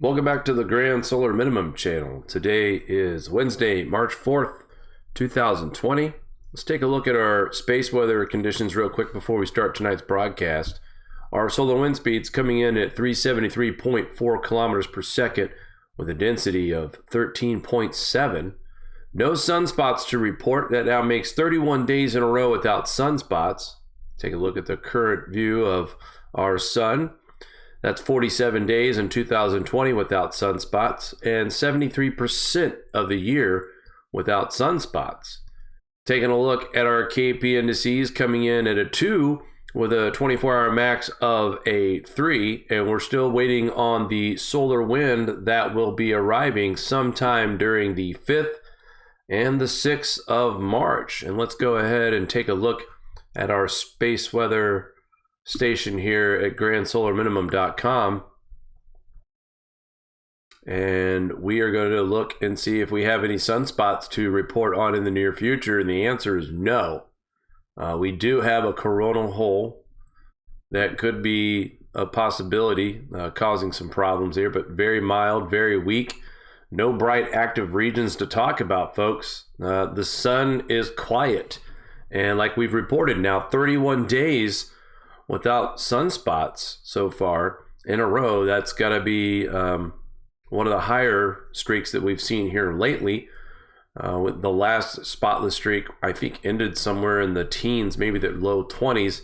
Welcome back to the Grand Solar Minimum channel. Today is Wednesday, March 4th, 2020. Let's take a look at our space weather conditions real quick before we start tonight's broadcast. Our solar wind speeds coming in at 373.4 kilometers per second with a density of 13.7. No sunspots to report. That now makes 31 days in a row without sunspots. Take a look at the current view of our sun. That's 47 days in 2020 without sunspots and 73% of the year without sunspots. Taking a look at our KP indices coming in at a 2 with a 24-hour max of a 3, and we're still waiting on the solar wind that will be arriving sometime during the 5th and the 6th of March. And let's go ahead and take a look at our space weather station here at grandsolarminimum.com, and we are going to look and see if we have any sunspots to report on in the near future, and the answer is no. We do have a coronal hole that could be a possibility causing some problems here, but very mild, very weak. No bright active regions to talk about, folks. The sun is quiet, and like we've reported now, 31 days without sunspots so far in a row. That's got to be one of the higher streaks that we've seen here lately. With the last spotless streak, I think, ended somewhere in the teens, maybe the low 20s.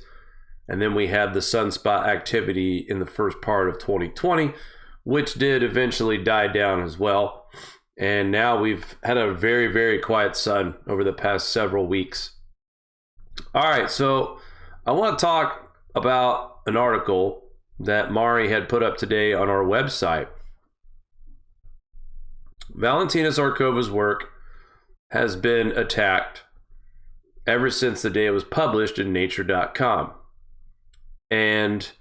And then we had the sunspot activity in the first part of 2020, which did eventually die down as well. And now we've had a very, very quiet sun over the past several weeks. All right, so I want to talk about an article that Mari had put up today on our website. Valentina Zharkova's work has been attacked ever since the day it was published in nature.com. And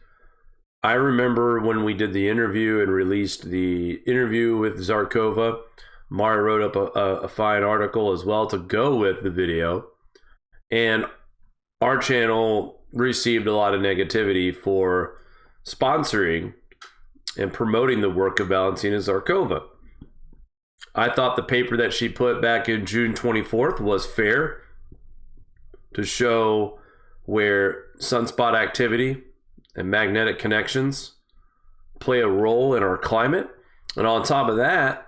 I remember when we did the interview and released the interview with Zharkova, Mari wrote up a fine article as well to go with the video. And our channel received a lot of negativity for sponsoring and promoting the work of Valentina Zharkova. I thought the paper that she put back in June 24th was fair to show where sunspot activity and magnetic connections play a role in our climate. And on top of that,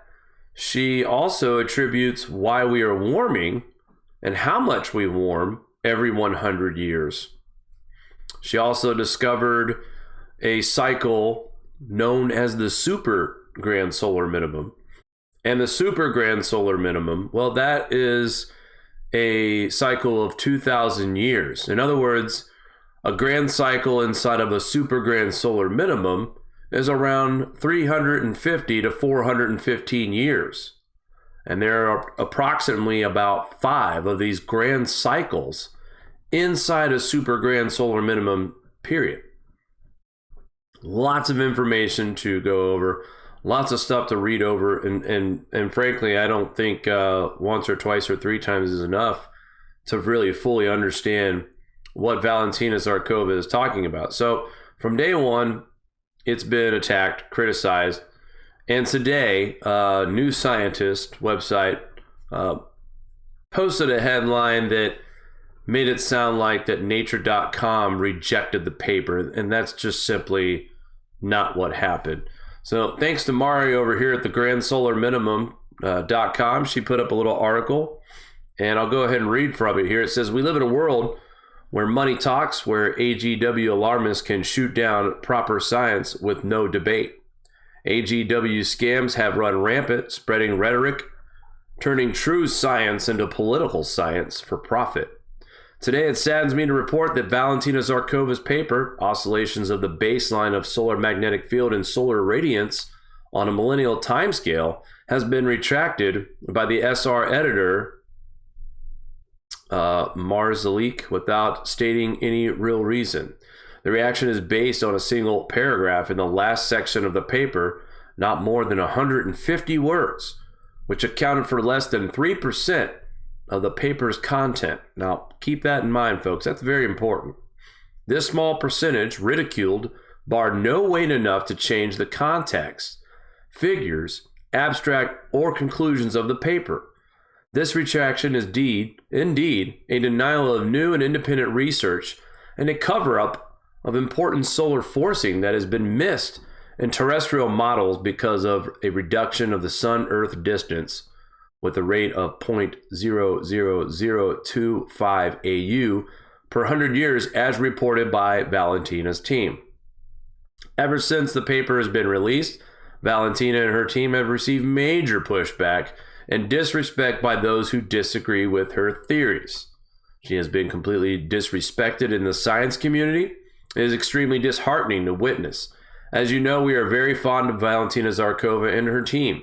she also attributes why we are warming and how much we warm every 100 years. She also discovered a cycle known as the super grand solar minimum. And the super grand solar minimum, well, that is a cycle of 2,000 years. In other words, a grand cycle inside of a super grand solar minimum is around 350 to 415 years. And there are approximately about 5 of these grand cycles inside a super grand solar minimum period. Lots of information to go over, lots of stuff to read over, and frankly, I don't think once or twice or 3 times is enough to really fully understand what Valentina Zharkova is talking about. So from day one, it's been attacked, criticized, and today, New Scientist website posted a headline that made it sound like that nature.com rejected the paper, and that's just simply not what happened. So thanks to Mari over here at the grandsolarminimum.com, she put up a little article, and I'll go ahead and read from it here. It says, we live in a world where money talks, where AGW alarmists can shoot down proper science with no debate. AGW scams have run rampant, spreading rhetoric, turning true science into political science for profit. Today, it saddens me to report that Valentina Zharkova's paper, Oscillations of the Baseline of Solar Magnetic Field and Solar Radiance on a Millennial Timescale, has been retracted by the SR editor, Marzalik, without stating any real reason. The reaction is based on a single paragraph in the last section of the paper, not more than 150 words, which accounted for less than 3% of the paper's content. Now, keep that in mind, folks. That's very important. This small percentage, ridiculed, barred no weight enough to change the context. figures, abstract, or conclusions of the paper. This retraction is indeed a denial of new and independent research and a cover-up of important solar forcing that has been missed in terrestrial models because of a reduction of the Sun-Earth distance with a rate of 0.00025 AU per 100 years as reported by Valentina's team. Ever since the paper has been released, Valentina and her team have received major pushback and disrespect by those who disagree with her theories. She has been completely disrespected in the science community. It is extremely disheartening to witness. As you know, we are very fond of Valentina Zharkova and her team.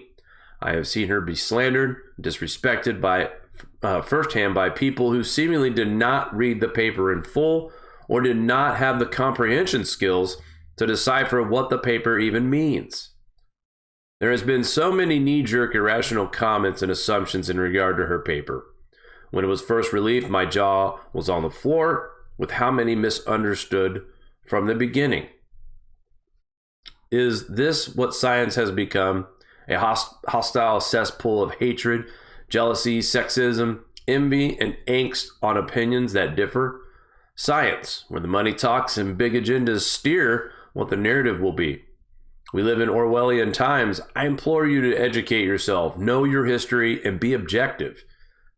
I have seen her be slandered, disrespected by firsthand by people who seemingly did not read the paper in full or did not have the comprehension skills to decipher what the paper even means. There has been so many knee-jerk irrational comments and assumptions in regard to her paper. When it was first released, my jaw was on the floor with how many misunderstood from the beginning. Is this what science has become? A hostile cesspool of hatred, jealousy, sexism, envy, and angst on opinions that differ? Science, where the money talks and big agendas steer what the narrative will be. We live in Orwellian times. I implore you to educate yourself, know your history, and be objective.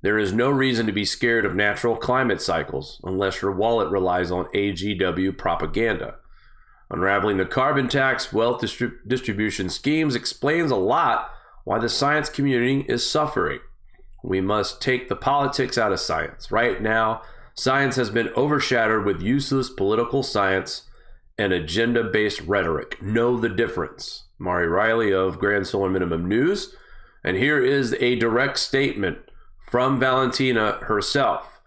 There is no reason to be scared of natural climate cycles unless your wallet relies on AGW propaganda. Unraveling the carbon tax wealth distribution schemes explains a lot why the science community is suffering. We must take the politics out of science. Right now, science has been overshadowed with useless political science and agenda-based rhetoric. Know the difference. Mari Riley of Grand Solar Minimum News. And here is a direct statement from Valentina herself.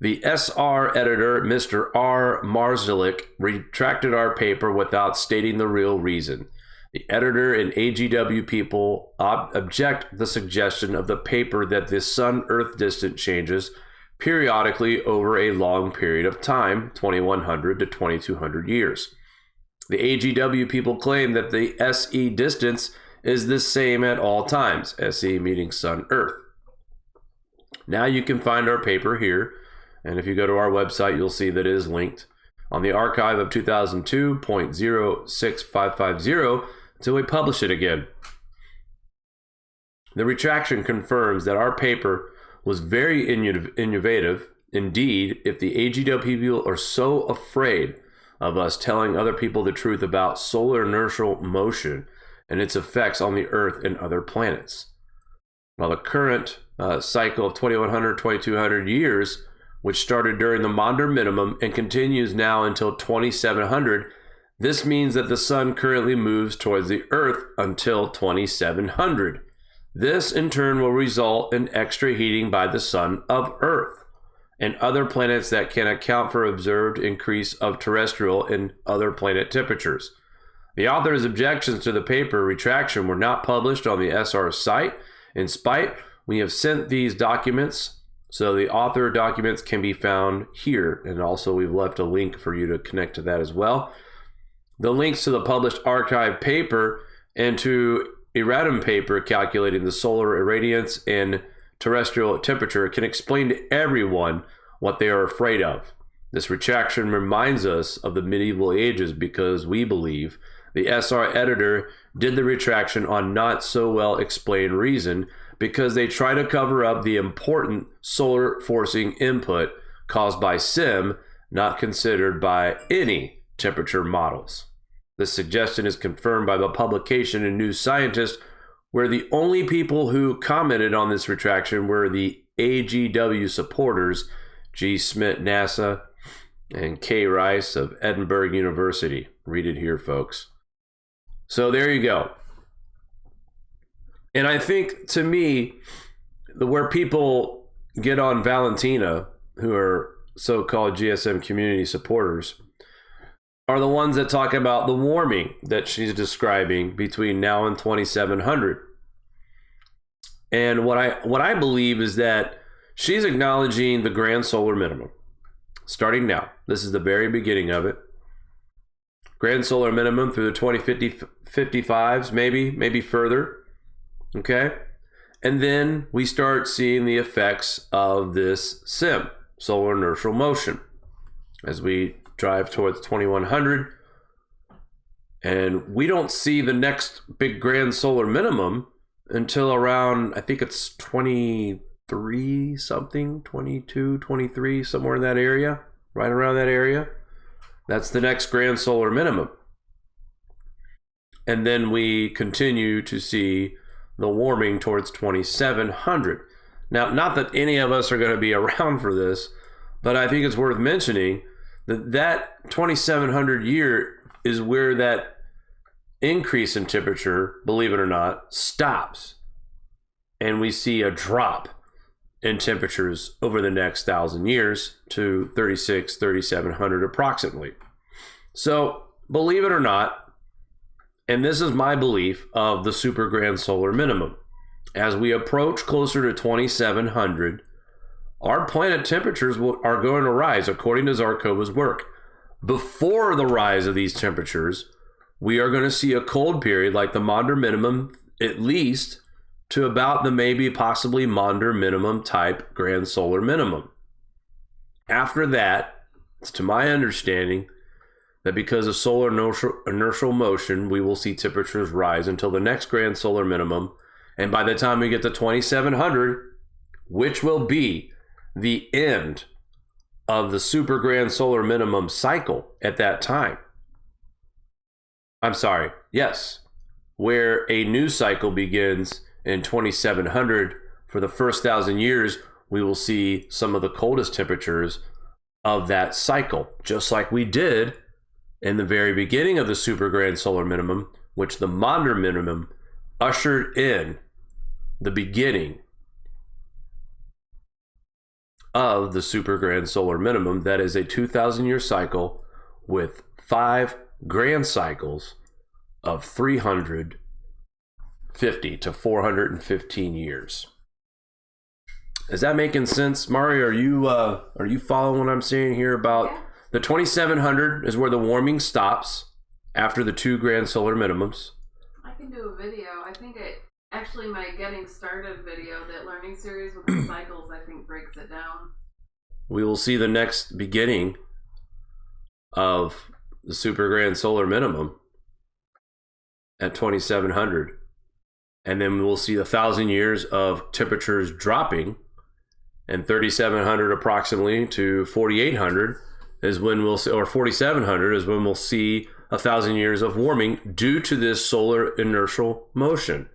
The SR editor, Mr. R. Marzalik, retracted our paper without stating the real reason. The editor and AGW people object the suggestion of the paper that the Sun-Earth distance changes periodically over a long period of time, 2100 to 2200 years. The AGW people claim that the SE distance is the same at all times, SE meaning Sun-Earth. Now you can find our paper here, and if you go to our website, you'll see that it is linked on the archive of 2002.06550 until we publish it again. The retraction confirms that our paper was very innovative. Indeed, if the AGW people are so afraid of us telling other people the truth about solar inertial motion and its effects on the Earth and other planets. While the current cycle of 2100, 2200 years, which started during the Maunder minimum and continues now until 2700, this means that the sun currently moves towards the Earth until 2700. This in turn will result in extra heating by the sun of Earth and other planets that can account for observed increase of terrestrial and other planet temperatures. The author's objections to the paper retraction were not published on the SR site. In spite, we have sent these documents, so the author documents can be found here, and also we've left a link for you to connect to that as well. The links to the published archive paper and to erratum paper calculating the solar irradiance and terrestrial temperature can explain to everyone what they are afraid of. This retraction reminds us of the medieval ages because we believe the SR editor did the retraction on not so well explained reason because they try to cover up the important solar forcing input caused by SIM, not considered by any temperature models. This suggestion is confirmed by the publication in New Scientist, where the only people who commented on this retraction were the AGW supporters, G. Smith, NASA, and K. Rice of Edinburgh University. Read it here, folks. So there you go. And I think, to me, where people get on Valentina, who are so-called GSM community supporters, are the ones that talk about the warming that she's describing between now and 2700. And what I believe is that she's acknowledging the grand solar minimum starting now. This is the very beginning of it. grand solar minimum through the 2055s, maybe further. Okay. And then we start seeing the effects of this SIM, solar inertial motion, as we drive towards 2100. And we don't see the next big grand solar minimum until around, I think it's 23 something, 22, 23, somewhere in that area, right around that area. That's the next grand solar minimum. And then we continue to see the warming towards 2700. Now, not that any of us are going to be around for this, but I think it's worth mentioning that 2700 year is where that increase in temperature, believe it or not, stops. And we see a drop in temperatures over the next 1,000 years to 3,700 approximately. So, believe it or not, and this is my belief of the super grand solar minimum, as we approach closer to 2,700, our planet temperatures are going to rise according to Zharkova's work. Before the rise of these temperatures, we are going to see a cold period like the Maunder minimum, at least to about the maybe possibly Maunder minimum type grand solar minimum. After that, it's to my understanding that because of solar inertial motion, we will see temperatures rise until the next grand solar minimum. And by the time we get to 2700, which will be the end of the super grand solar minimum cycle at that time. I'm sorry, yes, where a new cycle begins in 2700. For the first 1,000 years, we will see some of the coldest temperatures of that cycle, just like we did in the very beginning of the super grand solar minimum, which the Maunder minimum ushered in the beginning of the super grand solar minimum. That is a 2,000 year cycle with 5 grand cycles of 350 to 415 years. Is that making sense, Mario? Are you following what I'm saying here about the 2700 is where the warming stops after the 2 grand solar minimums? I can do a video. I think actually my getting started video, that learning series with the cycles, I think breaks it down. We will see the next beginning of the super grand solar minimum at 2700. And then we'll see 1,000 years of temperatures dropping, and 3,700 approximately to 4,800 is when we'll see, or 4,700 is when we'll see 1,000 years of warming due to this solar inertial motion.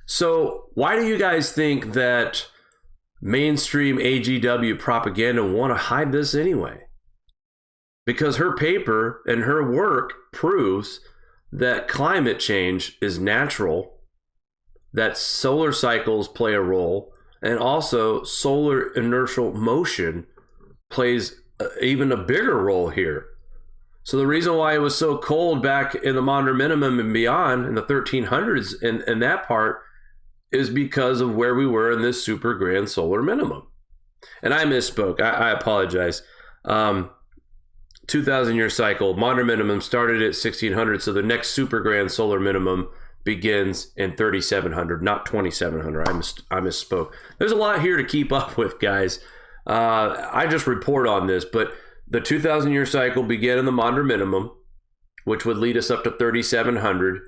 So why do you guys think that mainstream AGW propaganda want to hide this anyway? Because her paper and her work proves that climate change is natural, that solar cycles play a role, and also solar inertial motion plays even a bigger role here. So the reason why it was so cold back in the Maunder minimum and beyond in the 1300s and that part is because of where we were in this super grand solar minimum. And I misspoke. I apologize. 2,000 year cycle, Maunder minimum started at 1600. So the next super grand solar minimum begins in 3,700, not 2,700. I misspoke. There's a lot here to keep up with, guys. I just report on this, but the 2,000 year cycle began in the Maunder minimum, which would lead us up to 3,700,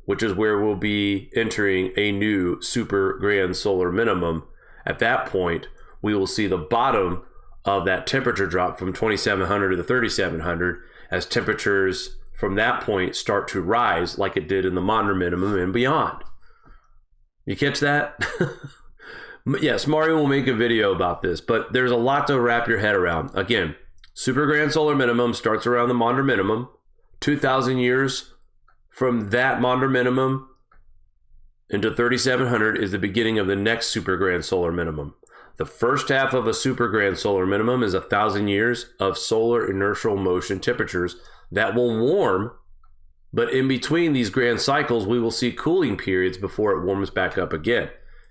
which is where we'll be entering a new super grand solar minimum. At that point, we will see the bottom of that temperature drop from 2,700 to the 3,700 as temperatures from that point start to rise like it did in the Maunder minimum and beyond. You catch that? Yes, Mario will make a video about this, but there's a lot to wrap your head around. Again, super grand solar minimum starts around the Maunder minimum. 2,000 years from that Maunder minimum into 3,700 is the beginning of the next super grand solar minimum. The first half of a super grand solar minimum is 1,000 years of solar inertial motion temperatures that will warm, but in between these grand cycles, we will see cooling periods before it warms back up again.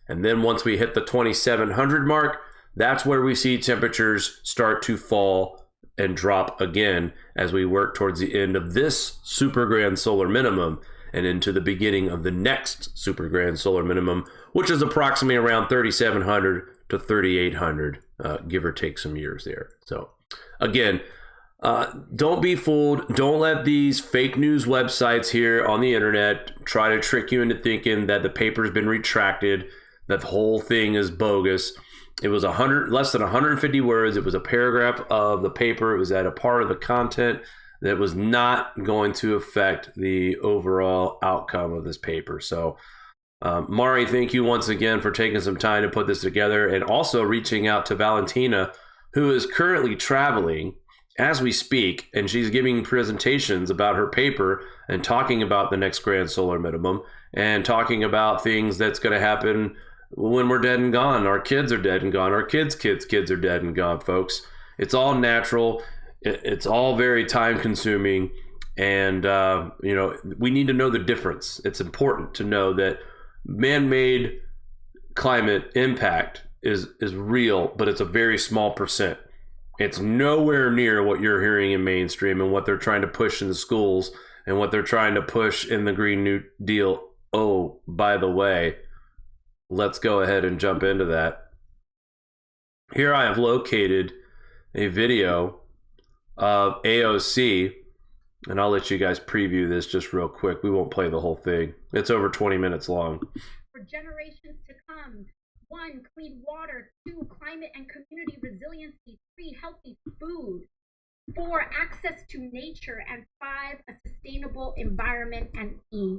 And then once we hit the 2,700 mark, that's where we see temperatures start to fall and drop again as we work towards the end of this super grand solar minimum and into the beginning of the next super grand solar minimum, which is approximately around 3,700 to 3,800, give or take some years there. So again, don't be fooled. Don't let these fake news websites here on the internet try to trick you into thinking that the paper's been retracted, that the whole thing is bogus. It was less than 150 words. It was a paragraph of the paper. It was at a part of the content that was not going to affect the overall outcome of this paper. So, Mari, thank you once again for taking some time to put this together, and also reaching out to Valentina, who is currently traveling as we speak, and she's giving presentations about her paper and talking about the next grand solar minimum and talking about things that's going to happen when we're dead and gone. Our kids are dead and gone. Our kids' kids are dead and gone, folks. It's all natural. It's all very time consuming. And, we need to know the difference. It's important to know that man-made climate impact is real, but it's a very small percent. It's nowhere near what you're hearing in mainstream and what they're trying to push in the schools and what they're trying to push in the Green New Deal. Oh, by the way, let's go ahead and jump into that. Here I have located a video of AOC, and I'll let you guys preview this just real quick. We won't play the whole thing. It's over 20 minutes long. For generations to come. 1, clean water. 2, climate and community resiliency. 3, healthy food. 4, access to nature. And 5, a sustainable environment. And E,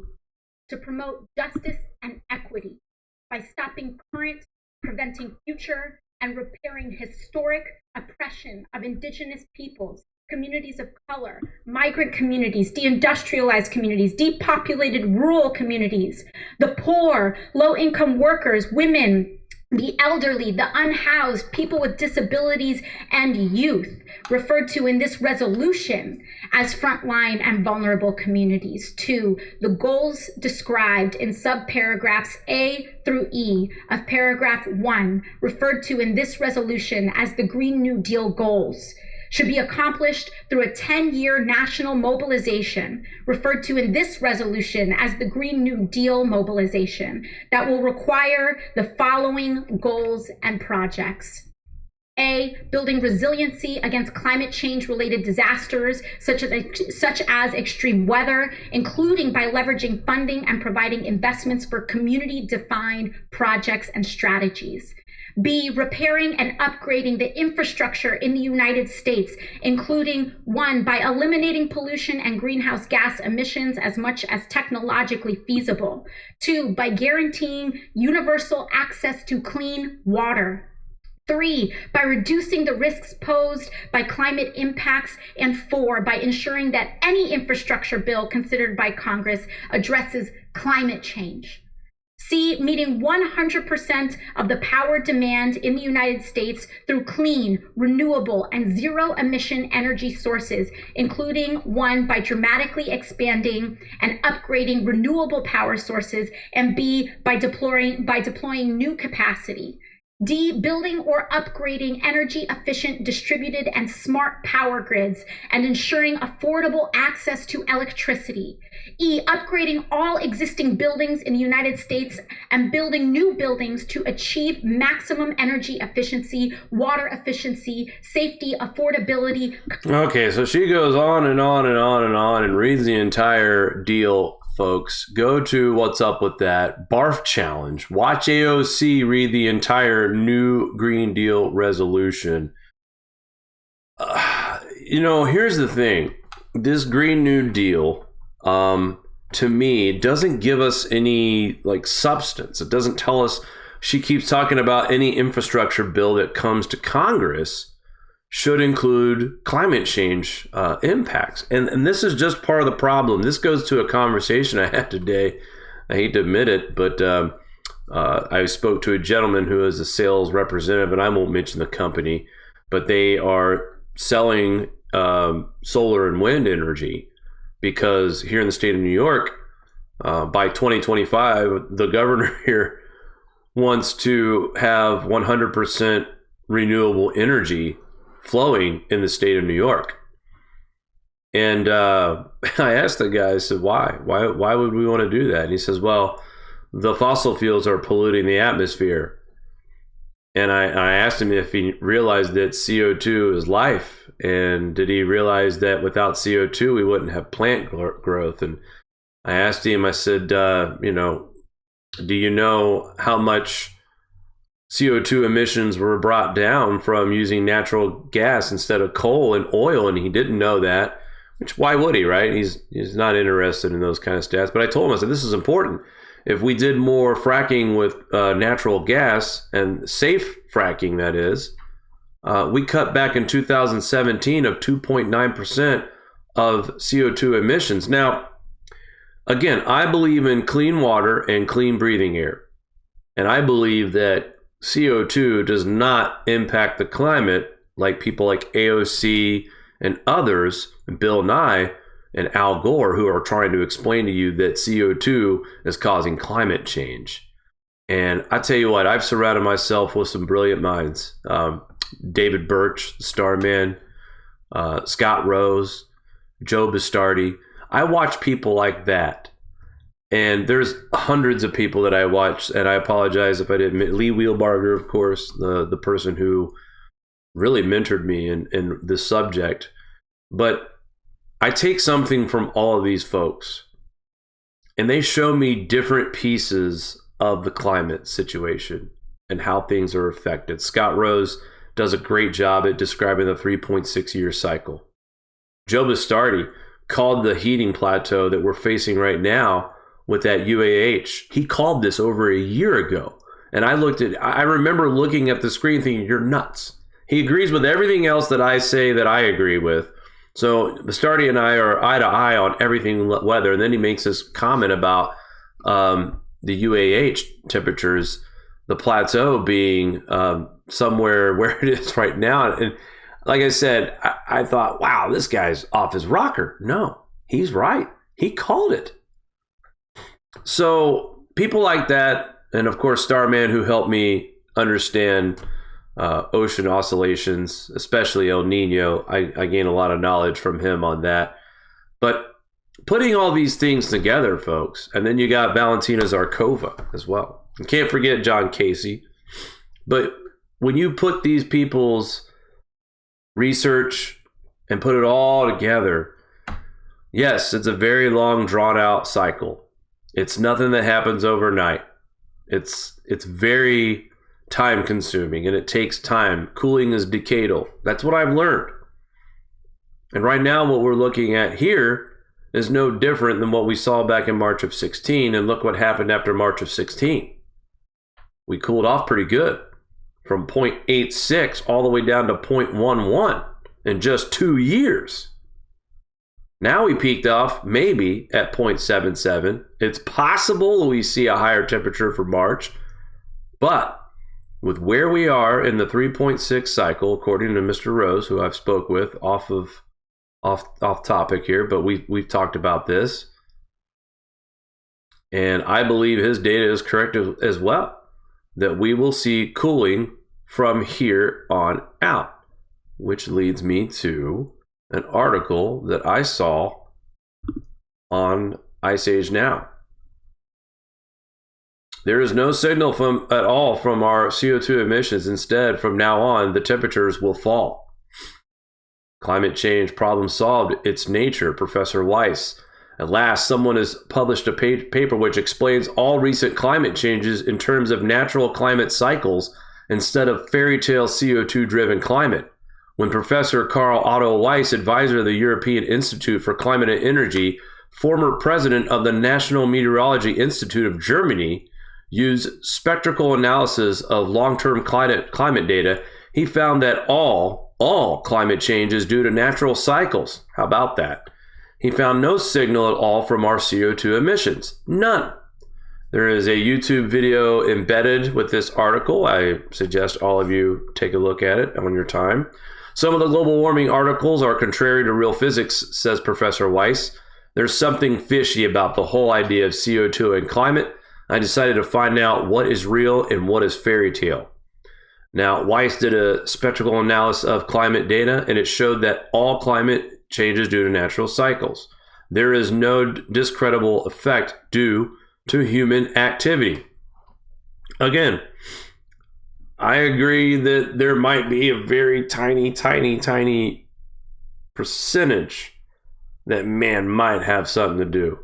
to promote justice and equity by stopping current, preventing future, and repairing historic oppression of indigenous peoples, communities of color, migrant communities, deindustrialized communities, depopulated rural communities, the poor, low-income workers, women, the elderly, the unhoused, people with disabilities, and youth, referred to in this resolution as frontline and vulnerable communities. 2, the goals described in subparagraphs A through E of paragraph 1, referred to in this resolution as the Green New Deal goals, should be accomplished through a 10-year national mobilization, referred to in this resolution as the Green New Deal mobilization, that will require the following goals and projects. A, building resiliency against climate change related disasters such as extreme weather, including by leveraging funding and providing investments for community defined projects and strategies. B, repairing and upgrading the infrastructure in the United States, including 1, by eliminating pollution and greenhouse gas emissions as much as technologically feasible. 2, by guaranteeing universal access to clean water. 3, by reducing the risks posed by climate impacts. And 4, by ensuring that any infrastructure bill considered by Congress addresses climate change. C, meeting 100% of the power demand in the United States through clean, renewable, and zero-emission energy sources, including 1, by dramatically expanding and upgrading renewable power sources, and B, by deploying new capacity. D, building or upgrading energy-efficient, distributed, and smart power grids and ensuring affordable access to electricity. E, upgrading all existing buildings in the United States and building new buildings to achieve maximum energy efficiency, water efficiency, safety, affordability. Okay, so she goes on and on and on and on and reads the entire deal. Folks, go to What's Up With That Barf Challenge. Watch AOC read the entire new Green Deal resolution. Here's the thing. This Green New Deal, to me, doesn't give us any substance. It doesn't tell us. She keeps talking about any infrastructure bill that comes to Congress should include climate change impacts. And this is just part of the problem. This goes to a conversation I had today. I hate to admit it, but I spoke to a gentleman who is a sales representative, and I won't mention the company, but they are selling solar and wind energy because here in the state of New York, by 2025, the governor here wants to have 100% renewable energy flowing in the state of New York. And I asked the guy, I said, why would we want to do that? And he says, well, the fossil fuels are polluting the atmosphere. And I asked him if he realized that CO2 is life. And did he realize that without CO2, we wouldn't have plant growth? And I asked him, I said, do you know how much CO2 emissions were brought down from using natural gas instead of coal and oil? And he didn't know that, which why would he, right? He's not interested in those kind of stats. But I told him, I said, this is important. If we did more fracking with natural gas, and safe fracking, that is, we cut back in 2017 of 2.9% of CO2 emissions. Now, again, I believe in clean water and clean breathing air. And I believe that CO2 does not impact the climate like people like AOC and others, and Bill Nye and Al Gore, who are trying to explain to you that CO2 is causing climate change. And I tell you what, I've surrounded myself with some brilliant minds. David Birch, the Starman, Scott Rose, Joe Bastardi. I watch people like that. And there's hundreds of people that I watch, and I apologize if I didn't. Lee Wheelbarger, of course, the person who really mentored me in this subject. But I take something from all of these folks, and they show me different pieces of the climate situation and how things are affected. Scott Rose does a great job at describing the 3.6-year cycle. Joe Bastardi called the heating plateau that we're facing right now with that UAH. He called this over a year ago. And I remember looking at the screen thinking, you're nuts. He agrees with everything else that I say that I agree with. So Bastardi and I are eye to eye on everything weather. And then he makes this comment about the UAH temperatures, the plateau being somewhere where it is right now. And like I said, I thought, wow, this guy's off his rocker. No, he's right. He called it. So people like that, and of course Starman, who helped me understand ocean oscillations, especially El Nino. I gain a lot of knowledge from him on that. But putting all these things together, folks, and then you got Valentina Zharkova as well. You can't forget John Casey. But when you put these people's research and put it all together, yes, it's a very long, drawn-out cycle. It's nothing that happens overnight. It's very time-consuming, and it takes time. Cooling is decadal. That's what I've learned. And right now, what we're looking at here is no different than what we saw back in March of 16, and look what happened after March of 16. We cooled off pretty good, from 0.86 all the way down to 0.11 in just 2 years. Now we peaked off maybe at 0.77. It's possible we see a higher temperature for March, but with where we are in the 3.6 cycle, according to Mr. Rose, who I've spoke with off topic here, but we've talked about this, and I believe his data is correct as well, that we will see cooling from here on out, which leads me to an article that I saw on Ice Age Now. There is no signal at all from our CO2 emissions. Instead, from now on, the temperatures will fall. Climate change problem solved. It's nature, Professor Weiss. At last, someone has published a paper which explains all recent climate changes in terms of natural climate cycles instead of fairy tale CO2-driven climate. When Professor Karl Otto Weiss, advisor of the European Institute for Climate and Energy, former president of the National Meteorology Institute of Germany, used spectral analysis of long-term climate data, he found that all climate change is due to natural cycles. How about that? He found no signal at all from our CO2 emissions. None. There is a YouTube video embedded with this article. I suggest all of you take a look at it on your time. Some of the global warming articles are contrary to real physics, says Professor Weiss. There's something fishy about the whole idea of CO2 and climate. I decided to find out what is real and what is fairy tale. Now, Weiss did a spectral analysis of climate data, and it showed that all climate changes due to natural cycles. There is no discreditable effect due to human activity. Again, I agree that there might be a very tiny percentage that man might have something to do.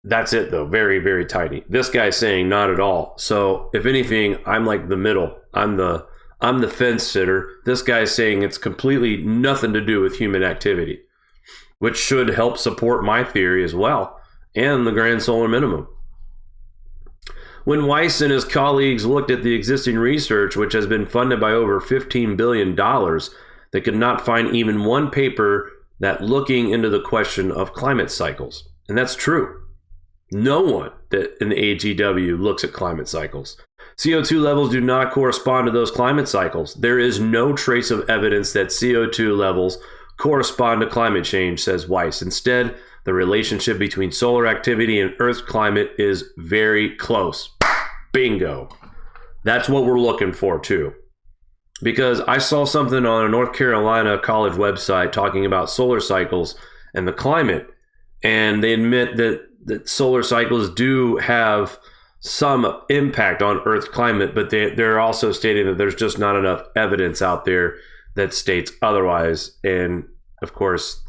That's it though, very tiny. This guy's saying not at all. So if anything, I'm like the middle. I'm the fence sitter. This guy's saying it's completely nothing to do with human activity, which should help support my theory as well, and the grand solar minimum. When Weiss and his colleagues looked at the existing research, which has been funded by over $15 billion, they could not find even one paper that looking into the question of climate cycles. And that's true. No one that in the AGW looks at climate cycles. CO2 levels do not correspond to those climate cycles. There is no trace of evidence that CO2 levels correspond to climate change, says Weiss. Instead, the relationship between solar activity and Earth's climate is very close. Bingo. That's what we're looking for too. Because I saw something on a North Carolina college website talking about solar cycles and the climate, and they admit that solar cycles do have some impact on Earth's climate, but they're also stating that there's just not enough evidence out there that states otherwise. And of course,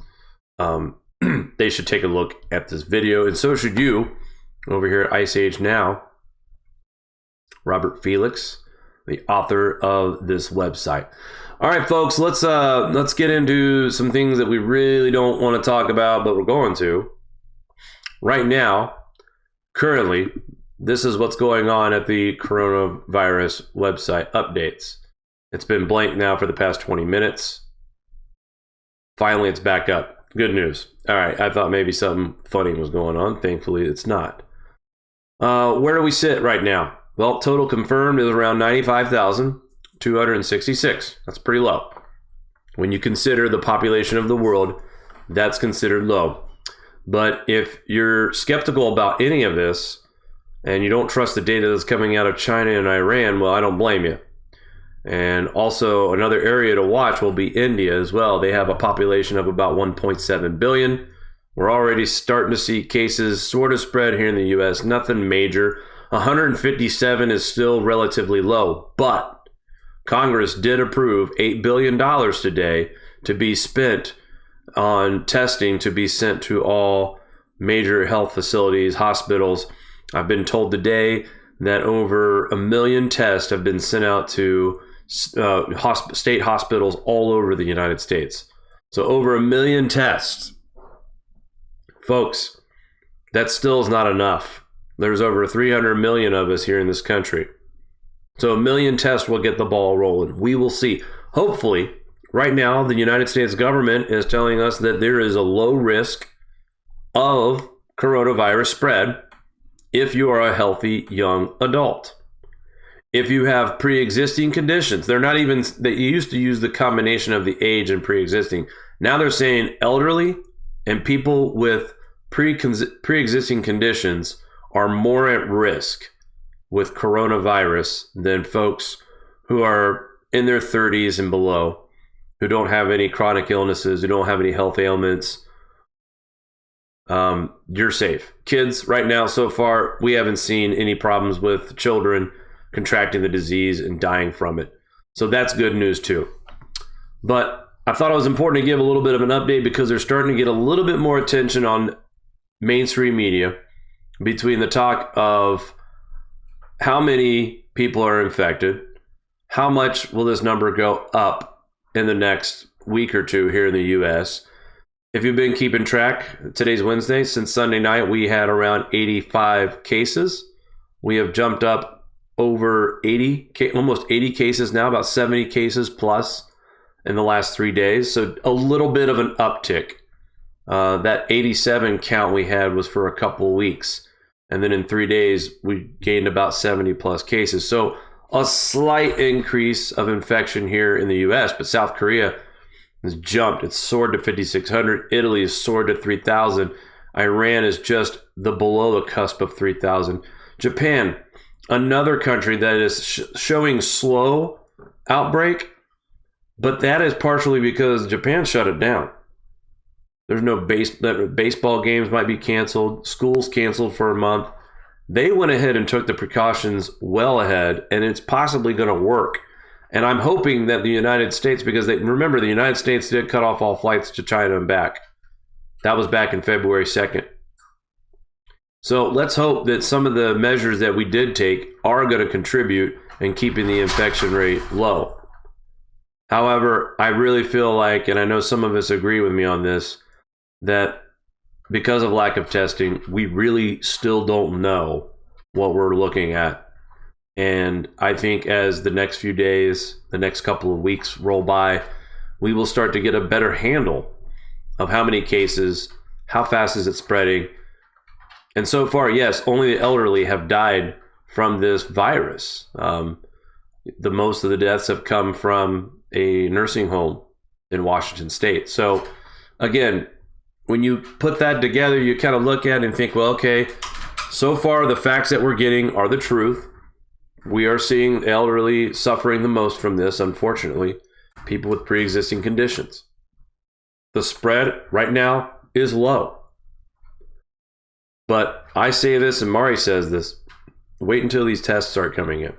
they should take a look at this video, and so should you over here at Ice Age Now. Robert Felix, the author of this website. All right, folks, let's get into some things that we really don't want to talk about, but we're going to. Right now, currently, this is what's going on at the coronavirus website updates. It's been blank now for the past 20 minutes. Finally, it's back up. Good news. All right, I thought maybe something funny was going on. Thankfully, it's not. Where do we sit right now? Well, total confirmed is around 95,266. That's pretty low. When you consider the population of the world, that's considered low. But if you're skeptical about any of this and you don't trust the data that's coming out of China and Iran, well, I don't blame you. And also another area to watch will be India as well. They have a population of about 1.7 billion. We're already starting to see cases sort of spread here in the US, nothing major. 157 is still relatively low, but Congress did approve $8 billion today to be spent on testing to be sent to all major health facilities, hospitals. I've been told today that over 1 million tests have been sent out to state hospitals all over the United States. So over 1 million tests. Folks, that still is not enough. There's over 300 million of us here in this country. So 1 million tests will get the ball rolling. We will see. Hopefully, right now, the United States government is telling us that there is a low risk of coronavirus spread if you are a healthy young adult. If you have pre-existing conditions, they used to use the combination of the age and pre-existing. Now they're saying elderly and people with pre-existing conditions are more at risk with coronavirus than folks who are in their 30s and below, who don't have any chronic illnesses, who don't have any health ailments. You're safe. Kids, right now, so far, we haven't seen any problems with children contracting the disease and dying from it. So that's good news too. But I thought it was important to give a little bit of an update because they're starting to get a little bit more attention on mainstream media between the talk of how many people are infected, how much will this number go up in the next week or two here in the US. If you've been keeping track, today's Wednesday, since Sunday night, we had around 85 cases. We have jumped up over almost 80 cases now, about 70 cases plus in the last 3 days. So a little bit of an uptick. That 87 count we had was for a couple of weeks. And then in 3 days, we gained about 70 plus cases. So a slight increase of infection here in the US, but South Korea has jumped. It's soared to 5,600. Italy has soared to 3,000. Iran is just below the cusp of 3,000. Japan, another country that is showing slow outbreak, but that is partially because Japan shut it down. There's no baseball games might be canceled. Schools canceled for a month. They went ahead and took the precautions well ahead, and it's possibly going to work. And I'm hoping that the United States, because remember, the United States did cut off all flights to China and back. That was back in February 2nd. So let's hope that some of the measures that we did take are going to contribute in keeping the infection rate low. However, I really feel like, and I know some of us agree with me on this, that because of lack of testing, we really still don't know what we're looking at. And I think as the next few days, the next couple of weeks roll by, we will start to get a better handle of how many cases, how fast is it spreading. And so far, yes, only the elderly have died from this virus. The most of the deaths have come from a nursing home in Washington State. So again, when you put that together, you kind of look at it and think, well, okay, so far the facts that we're getting are the truth. We are seeing elderly suffering the most from this, unfortunately, people with pre-existing conditions. The spread right now is low. But I say this, and Mari says this, wait until these tests start coming in.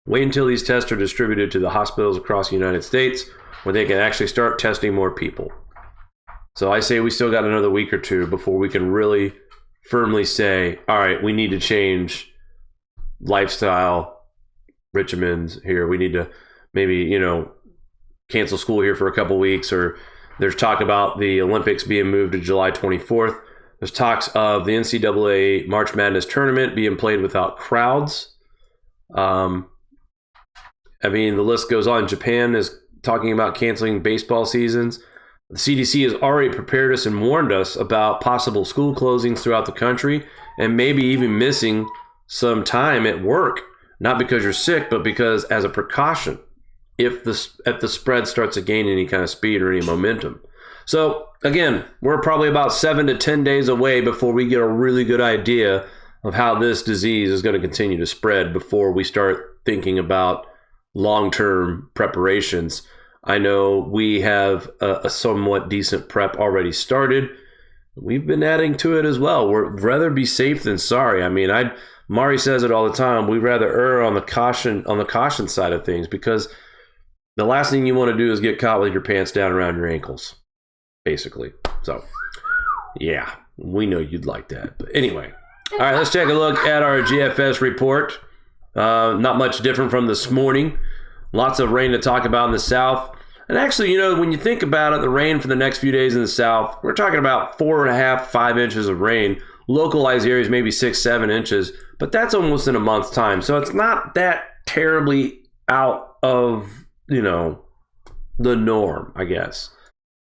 Wait until these tests are distributed to the hospitals across the United States where they can actually start testing more people. So I say we still got another week or two before we can really firmly say, all right, we need to change lifestyle regimens here. We need to maybe, cancel school here for a couple weeks, or there's talk about the Olympics being moved to July 24th. There's talks of the NCAA March Madness tournament being played without crowds. The list goes on. Japan is talking about canceling baseball seasons. The CDC has already prepared us and warned us about possible school closings throughout the country, and maybe even missing some time at work, not because you're sick, but because as a precaution, if the spread starts to gain any kind of speed or any momentum. So again, we're probably about 7 to 10 days away before we get a really good idea of how this disease is going to continue to spread before we start thinking about long-term preparations. I know we have a somewhat decent prep already started. We've been adding to it as well. We'd rather be safe than sorry. Mari says it all the time. We'd rather err on the caution side of things, because the last thing you want to do is get caught with your pants down around your ankles, basically. So, yeah, we know you'd like that. But anyway, all right, let's take a look at our GFS report. Not much different from this morning. Lots of rain to talk about in the south. And actually, when you think about it, the rain for the next few days in the south, we're talking about 4.5, 5 inches of rain. Localized areas, maybe 6, 7 inches, but that's almost in a month's time. So it's not that terribly out of, the norm, I guess.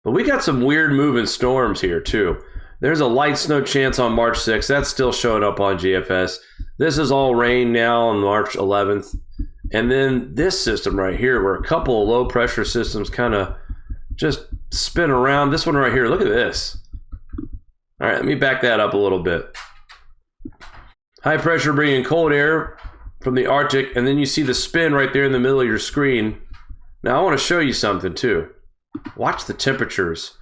But we got some weird moving storms here too. There's a light snow chance on March 6th. That's still showing up on GFS. This is all rain now on March 11th. And then this system right here, where a couple of low pressure systems kind of just spin around. This one right here, look at this. All right, let me back that up a little bit. High pressure bringing cold air from the Arctic, and then you see the spin right there in the middle of your screen. Now I want to show you something too. Watch the temperatures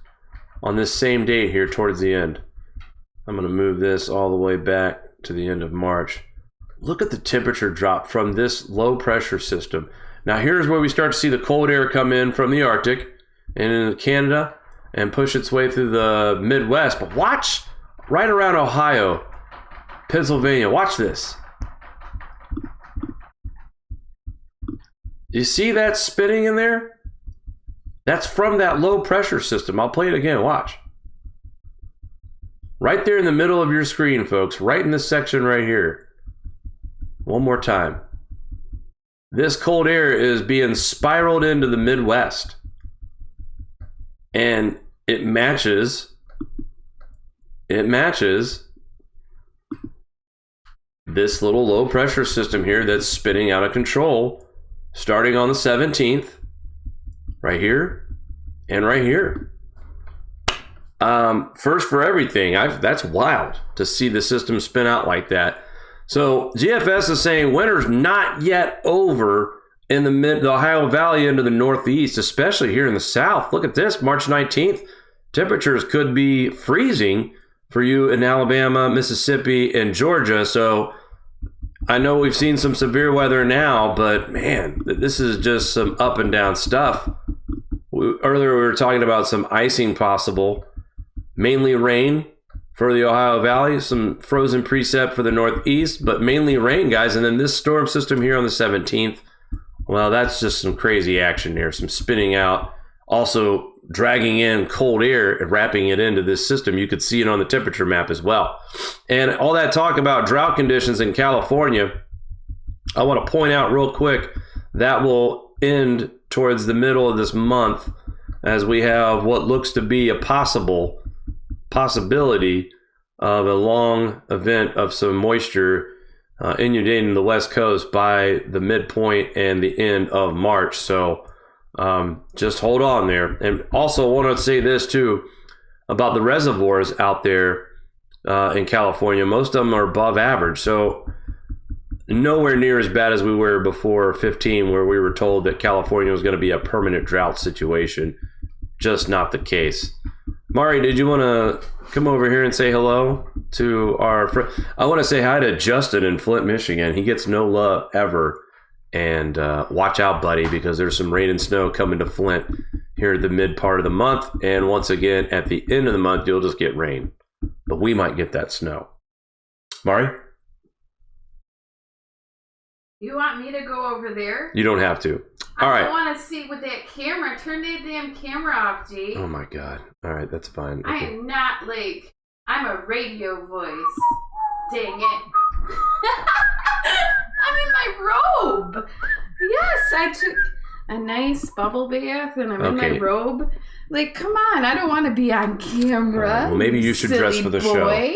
on this same date here towards the end. I'm going to move this all the way back to the end of March. Look at the temperature drop from this low pressure system. Now here's where we start to see the cold air come in from the Arctic and into Canada and push its way through the Midwest. But watch right around Ohio, Pennsylvania. Watch this. You see that spinning in there? That's from that low pressure system. I'll play it again. Watch. Right there in the middle of your screen, folks. Right in this section right here. One more time. This cold air is being spiraled into the Midwest. And it matches this little low pressure system here that's spinning out of control starting on the 17th, right here and right here. First for everything. That's wild to see the system spin out like that. So GFS is saying winter's not yet over in the Ohio Valley into the Northeast, especially here in the South. Look at this, March 19th. Temperatures could be freezing for you in Alabama, Mississippi, and Georgia. So I know we've seen some severe weather now, but man, this is just some up and down stuff. Earlier we were talking about some icing possible, mainly rain for the Ohio Valley, some frozen precip for the Northeast, but mainly rain, guys. And then this storm system here on the 17th, well, that's just some crazy action here, some spinning out, also dragging in cold air and wrapping it into this system. You could see it on the temperature map as well. And all that talk about drought conditions in California, I want to point out real quick, that will end towards the middle of this month as we have what looks to be a possibility of a long event of some moisture inundating the West Coast by the midpoint and the end of March. So just hold on there. And also want to say this too about the reservoirs out there in California. Most of them are above average. So nowhere near as bad as we were before 15, where we were told that California was going to be a permanent drought situation. Just not the case. Mari, did you want to come over here and say hello to our friend? I want to say hi to Justin in Flint, Michigan. He gets no love ever. And watch out, buddy, because there's some rain and snow coming to Flint here at the mid part of the month. And once again, at the end of the month, you'll just get rain. But we might get that snow. Mari? You want me to go over there? You don't have to. All right. I want to see with that camera. Turn that damn camera off, G. Oh, my God. All right, that's fine. I am not like, I'm a radio voice. Dang it. I'm in my robe. Yes, I took a nice bubble bath and I'm in my robe. Like, come on, I don't want to be on camera. Well, maybe you should dress for the show.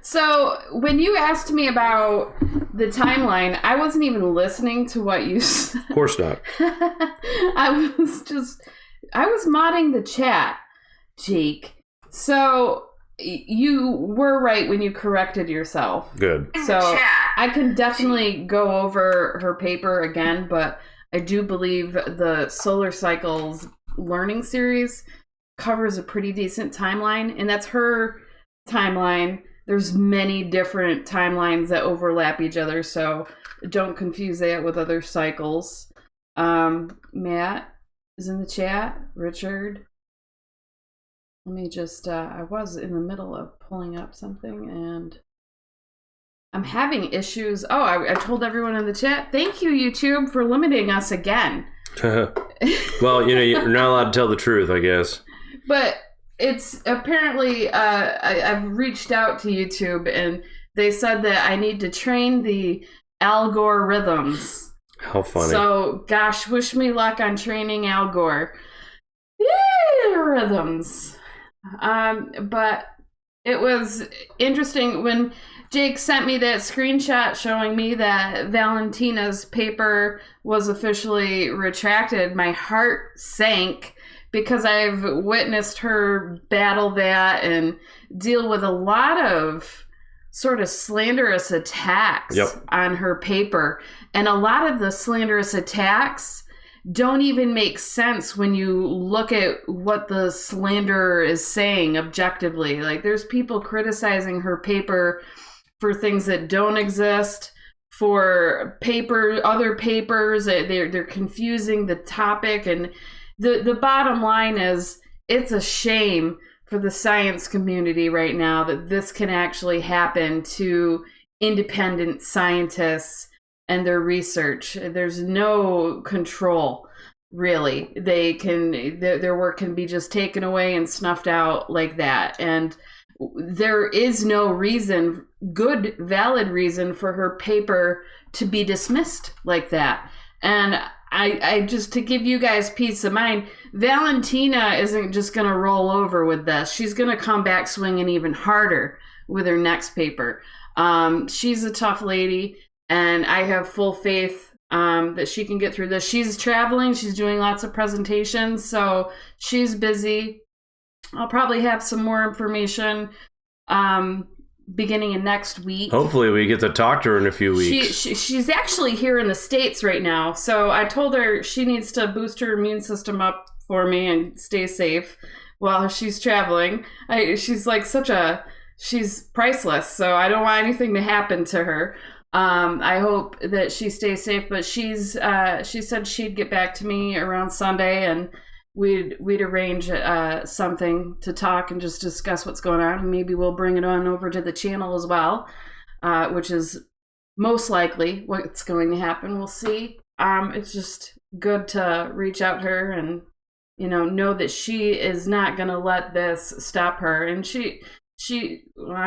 So, when you asked me about the timeline, I wasn't even listening to what you said. Of course not. I was modding the chat, Jake. So, you were right when you corrected yourself. Good. So I can definitely go over her paper again, but I do believe the Solar Cycles learning series covers a pretty decent timeline, and that's her timeline. There's many different timelines that overlap each other, so don't confuse that with other cycles. Matt is in the chat. Richard. Let me just, I was in the middle of pulling up something and I'm having issues. Oh, I told everyone in the chat, thank you, YouTube, for limiting us again. Well, you're not allowed to tell the truth, I guess. But it's apparently, I've reached out to YouTube and they said that I need to train the algorithms. How funny. So, gosh, wish me luck on training Al Gore. Rhythms. But it was interesting when Jake sent me that screenshot showing me that Valentina's paper was officially retracted. My heart sank because I've witnessed her battle that and deal with a lot of sort of slanderous attacks on her paper. And a lot of the slanderous attacks don't even make sense when you look at what the slanderer is saying objectively. Like, there's people criticizing her paper for things that don't exist, for other papers. They're confusing the topic. And the bottom line is, it's a shame for the science community right now that this can actually happen to independent scientists and their research. There's no control, really. Their work can be just taken away and snuffed out like that. And there is no reason, good, valid reason for her paper to be dismissed like that. And I just, to give you guys peace of mind, Valentina isn't just going to roll over with this. She's going to come back swinging even harder with her next paper. She's a tough lady. And I have full faith that she can get through this. She's traveling. She's doing lots of presentations. So she's busy. I'll probably have some more information beginning of next week. Hopefully we get to talk to her in a few weeks. She's actually here in the States right now. So I told her she needs to boost her immune system up for me and stay safe while she's traveling. She's like she's priceless. So I don't want anything to happen to her. I hope that she stays safe, but she said she'd get back to me around Sunday and we'd arrange something to talk and just discuss what's going on. And maybe we'll bring it on over to the channel as well, which is most likely what's going to happen. We'll see. It's just good to reach out to her and, know that she is not going to let this stop her. And I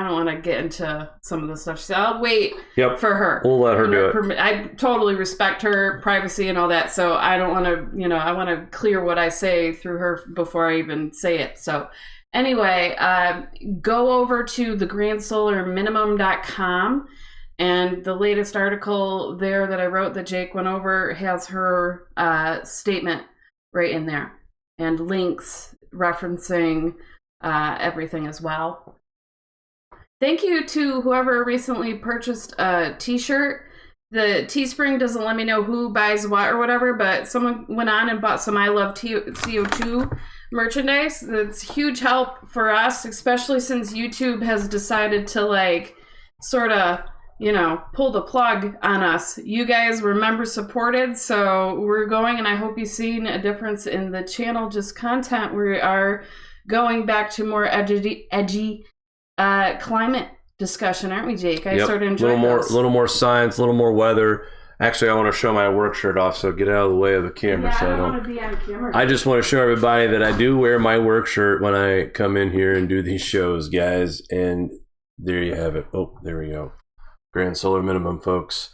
don't want to get into some of the stuff. She said, I'll wait for her. We'll let her do it. I totally respect her privacy and all that. So I don't want to, I want to clear what I say through her before I even say it. So anyway, go over to thegrandsolarminimum.com, and the latest article there that I wrote that Jake went over has her statement right in there and links referencing everything as well. Thank you to whoever recently purchased a t-shirt. The Teespring doesn't let me know who buys what or whatever, but someone went on and bought some I Love CO2 merchandise. That's huge help for us, especially since YouTube has decided to sort of, pull the plug on us. You guys were member supported, so we're going, and I hope you've seen a difference in the channel, just content. We are going back to more edgy climate discussion, aren't we, Jake? I sort of enjoyed those. A little more science, a little more weather. Actually, I want to show my work shirt off, so get out of the way of the camera. I don't want to be on camera. I just want to show everybody that I do wear my work shirt when I come in here and do these shows, guys. And there you have it. Oh, there we go. Grand Solar Minimum, folks.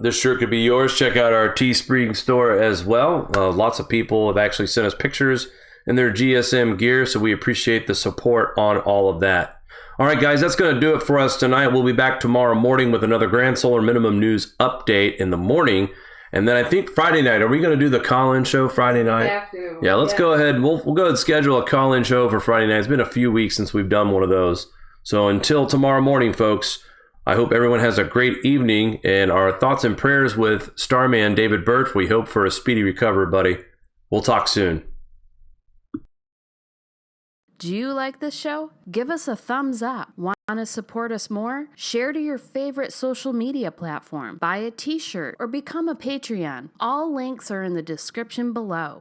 This shirt could be yours. Check out our Teespring store as well. Lots of people have actually sent us pictures in their GSM gear, so we appreciate the support on all of that. All right, guys, that's going to do it for us tonight. We'll be back tomorrow morning with another Grand Solar Minimum news update in the morning. And then I think Friday night, are we going to do the call-in show Friday night? We have to. Yeah, let's go ahead. We'll go ahead and schedule a call-in show for Friday night. It's been a few weeks since we've done one of those. So until tomorrow morning, folks, I hope everyone has a great evening. And our thoughts and prayers with Starman David Burt. We hope for a speedy recovery, buddy. We'll talk soon. Do you like this show? Give us a thumbs up. Want to support us more? Share to your favorite social media platform. Buy a t-shirt or become a Patreon. All links are in the description below.